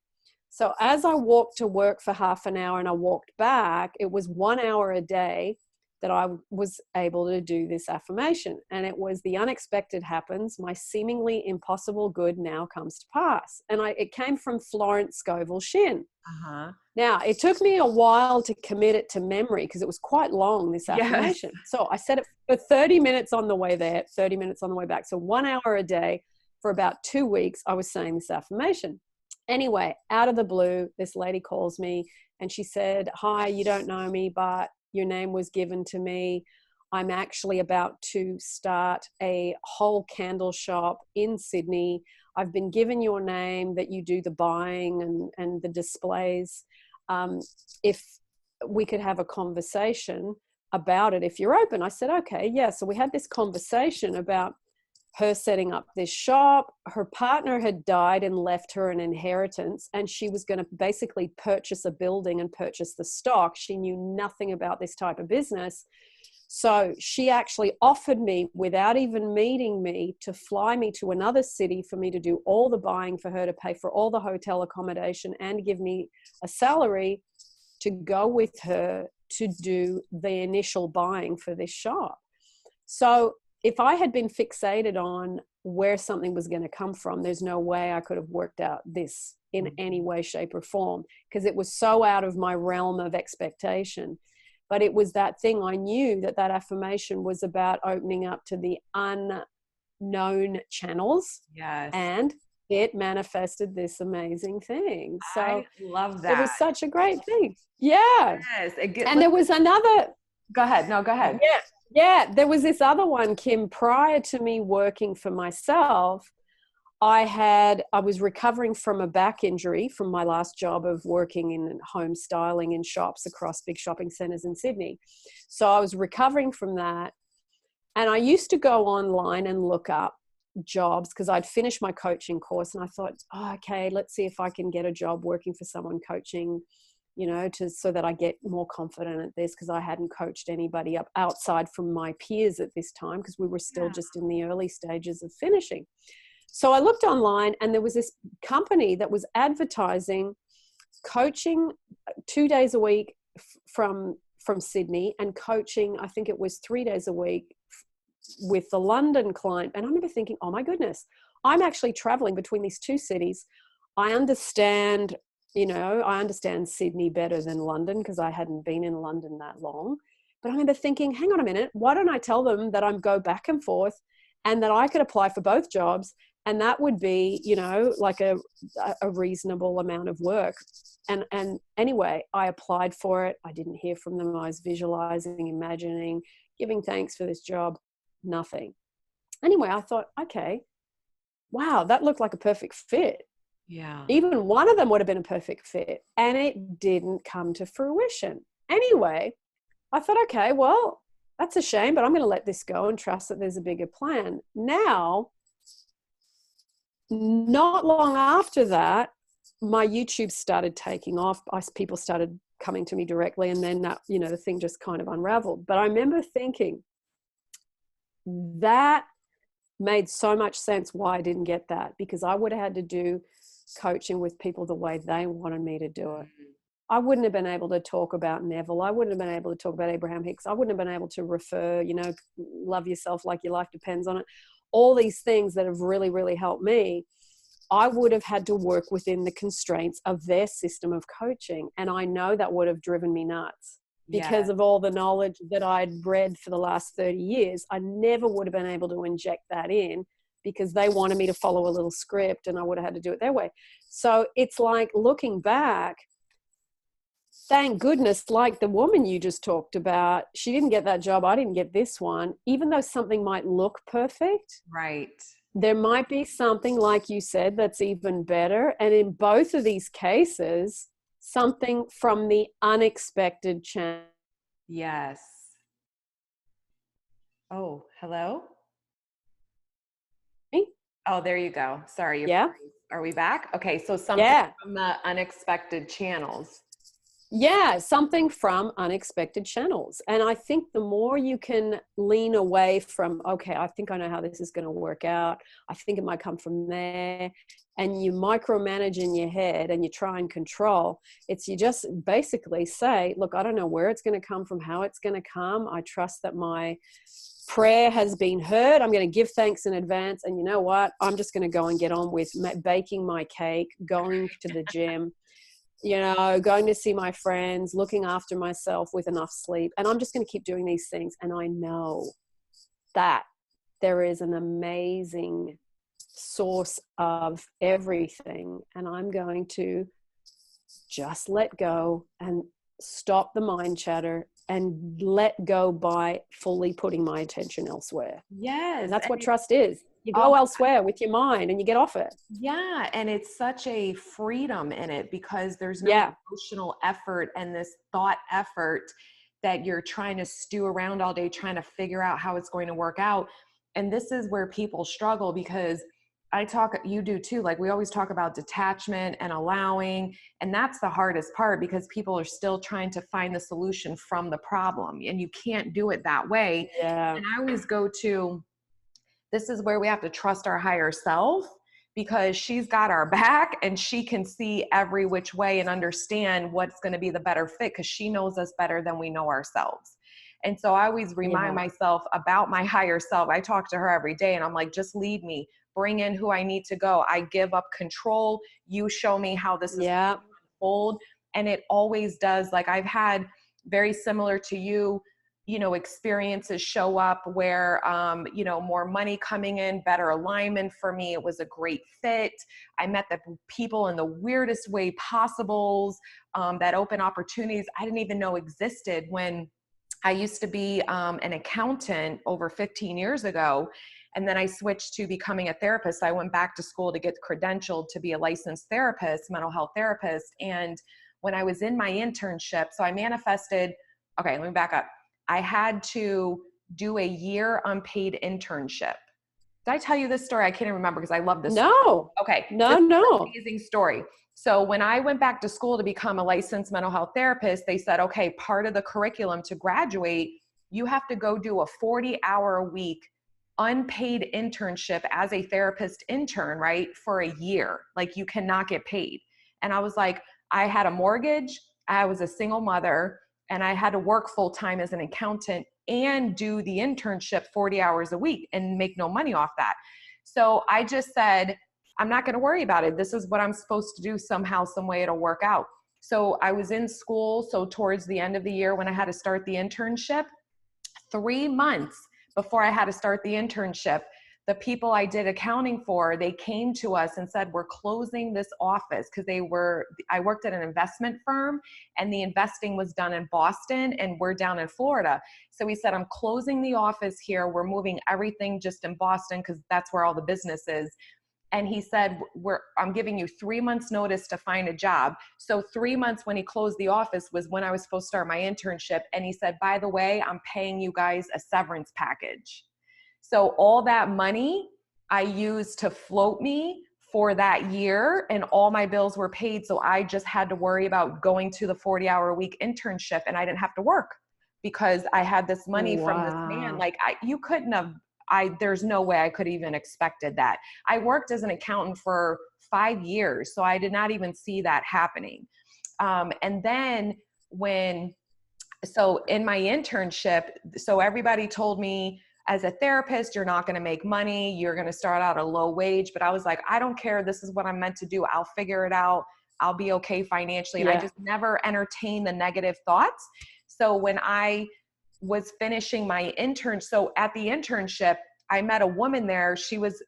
So as I walked to work for half an hour and I walked back, it was 1 hour a day that I was able to do this affirmation. And it was, the unexpected happens, my seemingly impossible good now comes to pass. And it came from Florence Scovel Shinn. Uh-huh. Now, it took me a while to commit it to memory because it was quite long, this Yes. affirmation. So I said it for 30 minutes on the way there, 30 minutes on the way back. So 1 hour a day for about 2 weeks, I was saying this affirmation. Anyway, out of the blue, this lady calls me and she said, hi, you don't know me, but your name was given to me. I'm actually about to start a whole candle shop in Sydney. I've been given your name that you do the buying and the displays. If we could have a conversation about it, if you're open. I said, okay, yeah. So we had this conversation about her setting up this shop. Her partner had died and left her an inheritance, and she was going to basically purchase a building and purchase the stock. She knew nothing about this type of business. So she actually offered me, without even meeting me, to fly me to another city for me to do all the buying for her, to pay for all the hotel accommodation, and give me a salary to go with her to do the initial buying for this shop. So if I had been fixated on where something was going to come from, there's no way I could have worked out this in any way, shape, or form, because it was so out of my realm of expectation. But it was that thing, I knew that that affirmation was about opening up to the unknown channels. Yes. And it manifested this amazing thing. So I love that. it was such a great thing. Yeah. Yes. And there was another. Go ahead. No, go ahead. Yeah. Yeah. There was this other one, Kim, prior to me working for myself. I was recovering from a back injury from my last job of working in home styling in shops across big shopping centers in Sydney. So I was recovering from that. And I used to go online and look up jobs because I'd finished my coaching course, and I thought, oh, okay, let's see if I can get a job working for someone coaching, so that I get more confident at this, because I hadn't coached anybody up outside from my peers at this time, because we were still just in the early stages of finishing. So I looked online, and there was this company that was advertising coaching 2 days a week from Sydney, and coaching, I think it was 3 days a week with the London client. And I remember thinking, oh my goodness, I'm actually traveling between these two cities. I understand Sydney better than London because I hadn't been in London that long. But I remember thinking, hang on a minute, why don't I tell them that I'm go back and forth and that I could apply for both jobs? And that would be, like a reasonable amount of work. And anyway, I applied for it. I didn't hear from them. I was visualizing, imagining, giving thanks for this job. Nothing. Anyway, I thought, okay, wow, that looked like a perfect fit. Yeah. Even one of them would have been a perfect fit, and it didn't come to fruition. Anyway, I thought, okay, well, that's a shame, but I'm going to let this go and trust that there's a bigger plan. Now, not long after that, my YouTube started taking off. People started coming to me directly, and then that, the thing just kind of unraveled. But I remember thinking that made so much sense why I didn't get that, because I would have had to do coaching with people the way they wanted me to do it. I wouldn't have been able to talk about Neville. I wouldn't have been able to talk about Abraham Hicks. I wouldn't have been able to refer, love yourself like your life depends on it. All these things that have really, really helped me. I would have had to work within the constraints of their system of coaching. And I know that would have driven me nuts because of all the knowledge that I'd read for the last 30 years. I never would have been able to inject that in because they wanted me to follow a little script, and I would have had to do it their way. So it's like, looking back, thank goodness, like the woman you just talked about, she didn't get that job. I didn't get this one. Even though something might look perfect. Right. There might be something, like you said, that's even better. And in both of these cases, something from the unexpected channel. Yes. Oh, hello? Oh, there you go. Sorry. Yeah. Are we back? Okay. So something from the unexpected channels. Yeah, something from unexpected channels. And I think the more you can lean away from, okay, I think I know how this is going to work out. I think it might come from there. And you micromanage in your head and you try and control. You just basically say, look, I don't know where it's going to come from, how it's going to come. I trust that my prayer has been heard. I'm going to give thanks in advance. And you know what? I'm just going to go and get on with baking my cake, going to the gym, going to see my friends, looking after myself with enough sleep. And I'm just going to keep doing these things. And I know that there is an amazing source of everything. And I'm going to just let go and stop the mind chatter and let go by fully putting my attention elsewhere. Yes. And that's what trust is. You go elsewhere with your mind and you get off it. Yeah. And it's such a freedom in it because there's no emotional effort and this thought effort that you're trying to stew around all day, trying to figure out how it's going to work out. And this is where people struggle because you do too. Like we always talk about detachment and allowing, and that's the hardest part because people are still trying to find the solution from the problem and you can't do it that way. Yeah. And I always go to, this is where we have to trust our higher self because she's got our back and she can see every which way and understand what's going to be the better fit because she knows us better than we know ourselves. And so I always remind myself about my higher self. I talk to her every day and I'm like, just lead me, bring in who I need to go. I give up control. You show me how this is going to unfold. And it always does. Like I've had very similar to you, experiences show up where, more money coming in, better alignment for me. It was a great fit. I met the people in the weirdest way possibles, that open opportunities I didn't even know existed when I used to be an accountant over 15 years ago. And then I switched to becoming a therapist. I went back to school to get credentialed to be a licensed therapist, mental health therapist. And when I was in my internship, so I manifested, okay, let me back up. I had to do a year unpaid internship. Did I tell you this story? I can't even remember because I love this story. No. Okay. No, This is no. an amazing story. So when I went back to school to become a licensed mental health therapist, they said, okay, part of the curriculum to graduate, you have to go do a 40-hour-a-week unpaid internship as a therapist intern, right? For a year. Like you cannot get paid. And I was like, I had a mortgage, I was a single mother, and I had to work full time as an accountant and do the internship 40 hours a week and make no money off that. So I just said, I'm not going to worry about it. This is what I'm supposed to do. Somehow, some way it'll work out. So I was in school. So towards the end of the year when I had to start the internship, 3 months before I had to start the internship, the people I did accounting for, they came to us and said, we're closing this office because I worked at an investment firm and the investing was done in Boston and we're down in Florida. So we said, I'm closing the office here. We're moving everything just in Boston because that's where all the business is. And he said, I'm giving you 3 months notice to find a job. So 3 months when he closed the office was when I was supposed to start my internship. And he said, by the way, I'm paying you guys a severance package. So all that money I used to float me for that year and all my bills were paid. So I just had to worry about going to the 40-hour-a-week internship and I didn't have to work because I had this money from this man. Like you couldn't have, there's no way I could even expected that. I worked as an accountant for 5 years, so I did not even see that happening. And then so in my internship, so everybody told me, as a therapist, you're not going to make money. You're going to start out at a low wage. But I was like, I don't care. This is what I'm meant to do. I'll figure it out. I'll be okay financially. And I just never entertained the negative thoughts. So when I was finishing my intern, so at the internship, I met a woman there. She was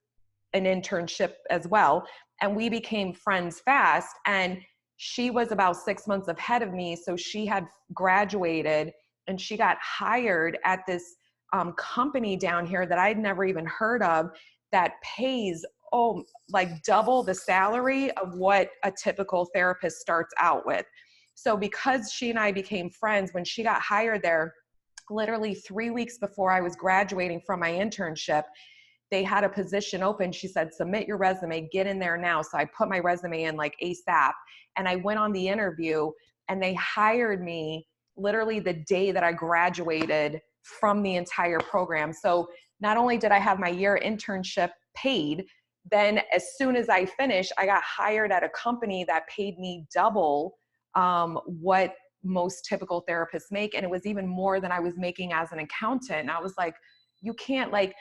an internship as well. And we became friends fast. And she was about 6 months ahead of me. So she had graduated and she got hired at this company down here that I'd never even heard of that pays like double the salary of what a typical therapist starts out with. So because she and I became friends, when she got hired there, literally 3 weeks before I was graduating from my internship, they had a position open. She said, submit your resume, get in there now. So I put my resume in like ASAP and I went on the interview and they hired me literally the day that I graduated from the entire program. So not only did I have my year internship paid, then as soon as I finished, I got hired at a company that paid me double what most typical therapists make. And it was even more than I was making as an accountant. And I was like, you can't, like,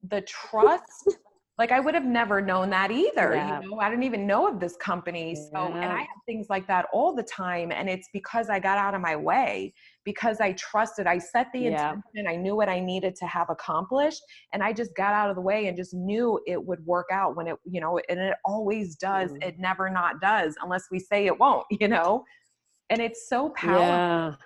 the trust, like I would have never known that either. You know, I didn't even know of this company. So, and I have things like that all the time. And it's because I got out of my way, because I trusted, I set the intention, I knew what I needed to have accomplished. And I just got out of the way and just knew it would work out when it, you know, and it always does. It never not does unless we say it won't, you know, and it's so powerful.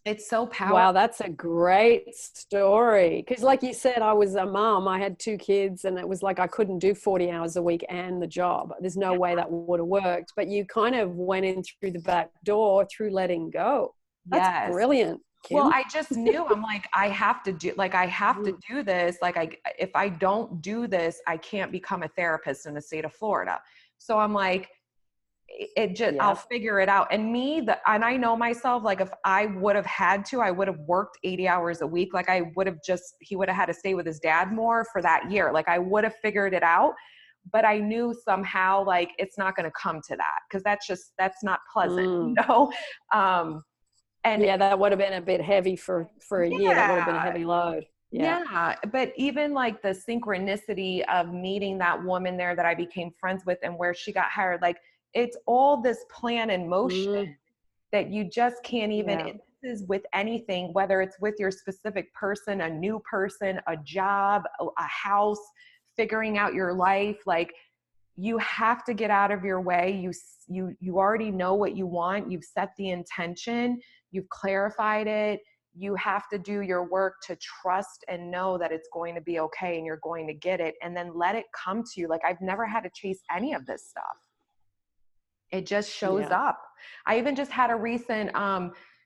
It's so powerful. Wow, that's a great story. Because like you said, I was a mom. I had 2 kids and it was like I couldn't do 40 hours a week and the job. There's no way that would have worked. But you kind of went in through the back door through letting go. That's brilliant, Kim. Well, I just knew, I'm like, I have to do this. Like if I don't do this, I can't become a therapist in the state of Florida. So I'm like, I'll figure it out. And and I know myself, like if I would have had to, I would have worked 80 hours a week. Like he would have had to stay with his dad more for that year. Like I would have figured it out, but I knew somehow like, it's not going to come to that. Cause that's not pleasant, you know? And that would have been a bit heavy for a year. That would have been a heavy load. Yeah. But even like the synchronicity of meeting that woman there that I became friends with and where she got hired, like, it's all this plan in motion that you just can't even, and this is with anything, whether it's with your specific person, a new person, a job, a house, figuring out your life. Like you have to get out of your way. You already know what you want. You've set the intention. You've clarified it. you have to do your work to trust and know that it's going to be okay and you're going to get it, and then let it come to you. Like, I've never had to chase any of this stuff. It just shows up. I even just had a recent,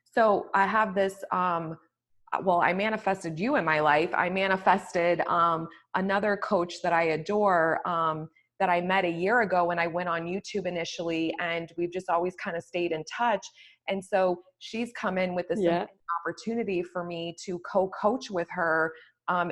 so I have this, well, I manifested you in my life. I manifested another coach that I adore, that I met a year ago when I went on YouTube initially, and we've just always kind of stayed in touch. And so she's come in with this opportunity for me to co-coach with her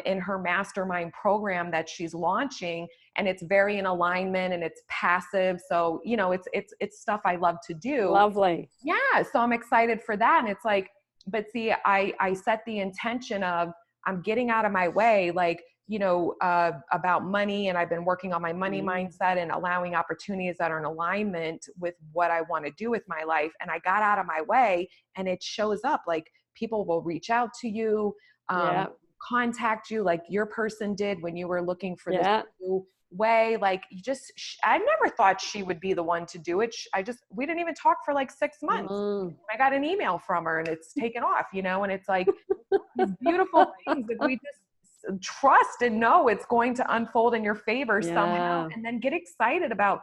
in her mastermind program that she's launching. And it's very in alignment and it's passive. So, you know, it's stuff I love to do. Lovely. Yeah. So I'm excited for that. And it's like, but see, I set the intention of, I'm getting out of my way, like, you know, about money. And I've been working on my money mindset and allowing opportunities that are in alignment with what I want to do with my life. And I got out of my way, and it shows up. Like, people will reach out to you, contact you, like your person did when you were looking for this new way. Like, you just, I never thought she would be the one to do it. We didn't even talk for like 6 months. I got an email from her and it's taken off, you know, and it's like these beautiful things that we just trust and know it's going to unfold in your favor somehow, and then get excited about,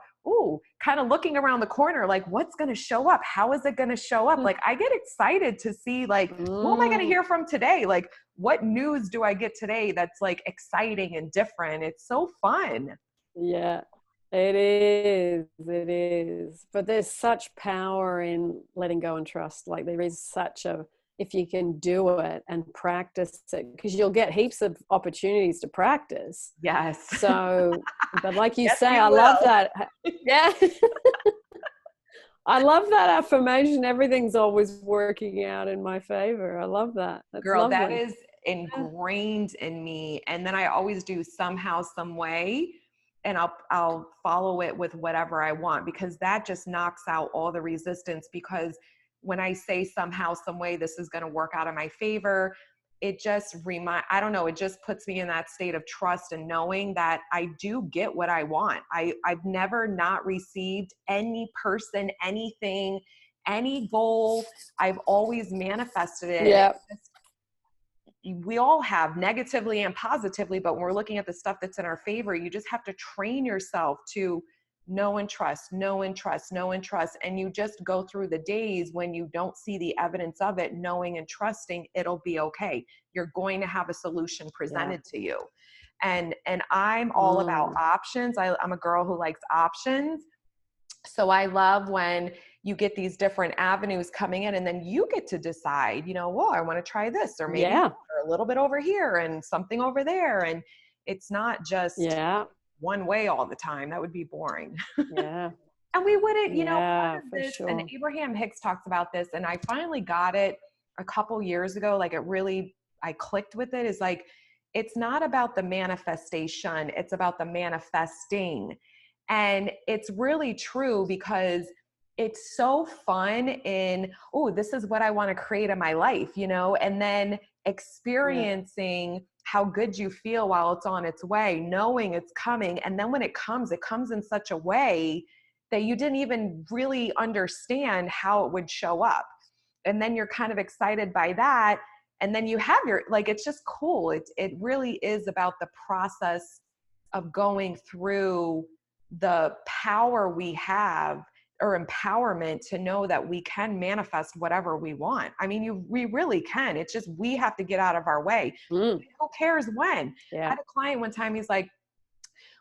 kind of looking around the corner, like, what's going to show up? How is it going to show up? Like, I get excited to see, like, who am I going to hear from today? Like, what news do I get today that's like exciting and different? It's so fun. Yeah, it is. It is. But there's such power in letting go and trust. Like, there is such a, if you can do it and practice it, because you'll get heaps of opportunities to practice. Yes. So, but like you Yes, say, you I will. love that. Yeah. I love that affirmation. Everything's always working out in my favor. I love that. That's Girl, lovely. that is ingrained in me. And then I always do somehow, some way, and I'll follow it with whatever I want, because that just knocks out all the resistance. Because when I say somehow, some way, this is going to work out in my favor, it just I don't know, it just puts me in that state of trust and knowing that I do get what I want. I've never not received any person, anything, any goal. I've always manifested it. Yeah. We all have, negatively and positively, but when we're looking at the stuff that's in our favor, you just have to train yourself to know and trust, know and trust, know and trust. And you just go through the days when you don't see the evidence of it, knowing and trusting it'll be okay. You're going to have a solution presented to you. And I'm all about options. I'm a girl who likes options. So I love when you get these different avenues coming in, and then you get to decide, you know, well, I want to try this, or maybe a little bit over here and something over there. And it's not just one way all the time. That would be boring. And we wouldn't, you know, part of this, and Abraham Hicks talks about this, and I finally got it a couple years ago. Like, I clicked with it, is like, it's not about the manifestation, it's about the manifesting. And it's really true, because it's so fun in, this is what I want to create in my life, you know, and then experiencing how good you feel while it's on its way, knowing it's coming. And then when it comes in such a way that you didn't even really understand how it would show up. And then you're kind of excited by that. And then you have it's just cool. It really is about the process of going through the power we have, or empowerment, to know that we can manifest whatever we want. I mean, we really can. It's just, we have to get out of our way. Who cares when? I had a client one time, he's like,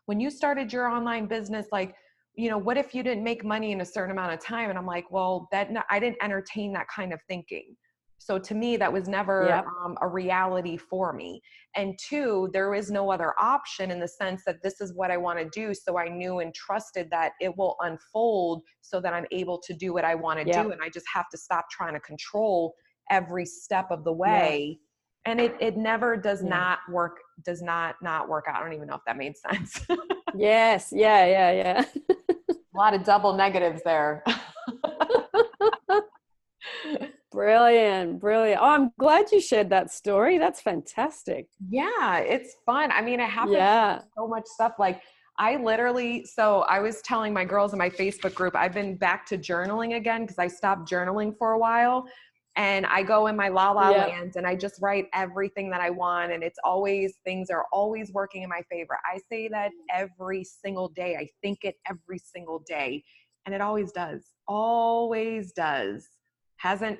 when you started your online business, like, you know, what if you didn't make money in a certain amount of time? And I'm like, well, I didn't entertain that kind of thinking. So to me, that was never a reality for me. And two, there is no other option, in the sense that this is what I want to do. So I knew and trusted that it will unfold so that I'm able to do what I want to do. And I just have to stop trying to control every step of the way. And it never does not work out. I don't even know if that made sense. Yes. Yeah. A lot of double negatives there. Brilliant. Oh, I'm glad you shared that story. That's fantastic. Yeah, it's fun. I mean, it happens so much stuff. Like, I was telling my girls in my Facebook group, I've been back to journaling again, because I stopped journaling for a while. And I go in my la la Yeah. land and I just write everything that I want. And it's always, things are always working in my favor. I say that every single day. I think it every single day. And it always does. Always does. Hasn't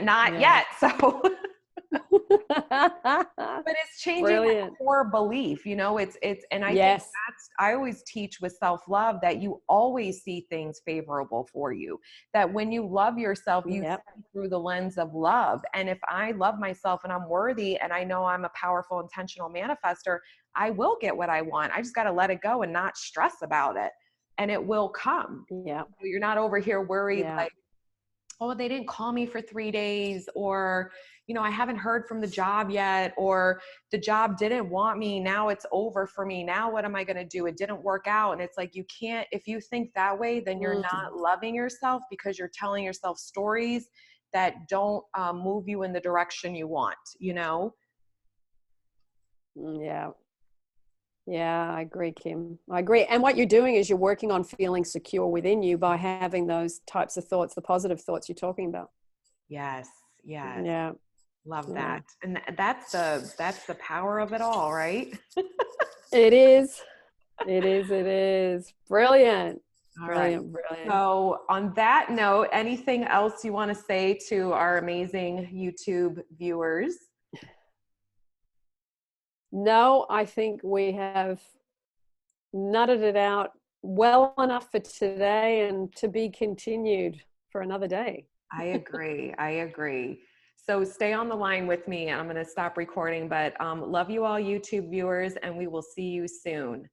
not Yeah. yet. So but it's changing that Brilliant. core belief, and I think Yes. I always teach with self-love that you always see things favorable for you, that when you love yourself, you Yep. see through the lens of love. And if I love myself and I'm worthy and I know I'm a powerful, intentional manifester, I will get what I want. I just got to let it go and not stress about it. And it will come. Yeah. You're not over here worried Yeah. like, oh, they didn't call me for 3 days, or, I haven't heard from the job yet, or the job didn't want me. Now it's over for me. Now what am I going to do? It didn't work out. And it's like, you can't, if you think that way, then you're not loving yourself, because you're telling yourself stories that don't move you in the direction you want, Yeah. Yeah, I agree, Kim. I agree. And what you're doing is you're working on feeling secure within you by having those types of thoughts, the positive thoughts you're talking about. Yes. Yes. Yeah. Love Yeah. that. And that's the power of it all, right? It is. It is. It is. Brilliant. All right. Brilliant. Brilliant. So on that note, anything else you want to say to our amazing YouTube viewers? No, I think we have nutted it out well enough for today and to be continued for another day. I agree. I agree. So stay on the line with me. I'm going to stop recording, but love you all, YouTube viewers, and we will see you soon.